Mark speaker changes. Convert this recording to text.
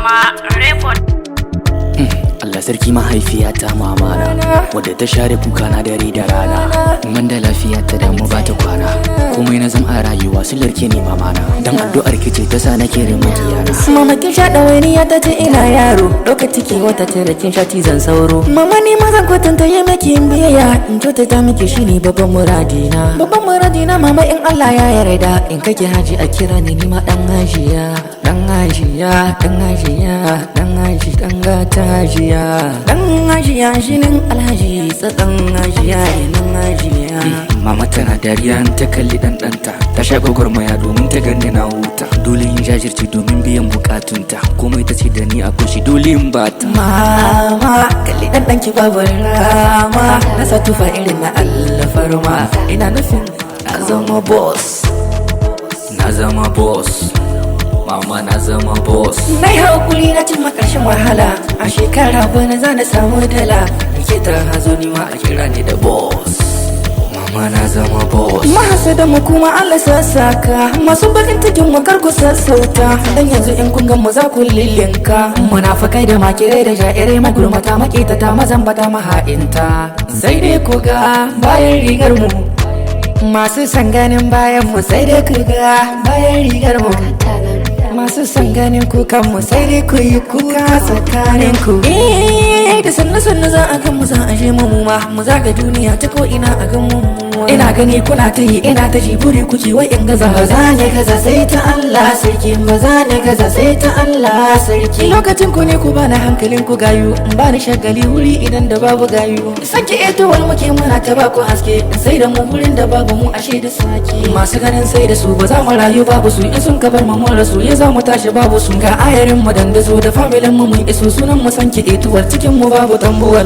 Speaker 1: Mama Record.
Speaker 2: Allah sarki mahaifiyata mamana wadda ta share kuka na dare da rana. Man da lafiya ta damu ba ta kwana, komai na zama a rayuwa su larke ne mamana. Dan addu'ar ki ce ta sa nake da makiyana.
Speaker 3: Mama kin sha ɗawainiya ta ce ina yaro, ɗauka ciki wata tara kin sha cizon sauro. Mama ni ma zan kwatanta yi maki biyayya, in kyautata miki shine babban muradina. Babban muradina mama in Allah ya yarda, in kake haji a kira ni ma dan hajiya. Dan hajiya, dan hajiya, dan haji, dan gata hajiya. Dan hajiya shinin alhaji, tsadan hajiya nan hajiya.
Speaker 2: Mama tana dariya in ta kalli ɗanɗanta, ta sha gwagwarmaya domin ta ganni na huta. Dole in jajirce domin biyan bukatunta, komai ta ce da ni a kushi dole in bata.
Speaker 3: Mama kalli ɗanɗanki babu rama, na sa tufa irin na alfarma. Ina nufin na zama boss.
Speaker 2: Na zama boss, mama na zama boss.
Speaker 3: Na yi haƙuri na cimma ƙarshen wahala, a shekara bana za na samu dala. Ke ta hazo ni ma a kira ni da boss.
Speaker 2: Mama na zama boss.
Speaker 3: Mahasada mu kuma Allah sassaka, masu bakin cikin mu kar ku sassauta. Dan yanzu in kun gan mu za ku lillinka. Munafikai da makirai da jairai magulmata makitata mazambata maha'inta. Sai dai ku ga bayan rigar mu, masu san ganin bayan mu sai dai ku ga bayan rigar mu. Masu san ganin kukan mu sai dai ku yi kuka tsakanin ku. Da sannu sannu za a gan mu za a je mu ma, mu zaga duniya ta ko ina a gan mu. Ina gani kuna ta yi ina ta jiburi kuke wai in gaza. Ba za ne gaza sai ta Allah sarki, ba za ne gaza sai ta Allah sarki. Lokacin ku ne ku bani hankalin ku gayu, in bani shagali wuri idan da babu gayu. Sake etowar muke muna ta baku haske, sai da mu wurin da babu mu ashe da sake. Masu ganin sai da su ba za mu rayu babu su, in sun kabar mu mun rasu ya za mu tashi babu su. Ga ayarin mu dandazo da familin mu mun iso, sunan mu sanke etuwar cikin mu babu tambuwal.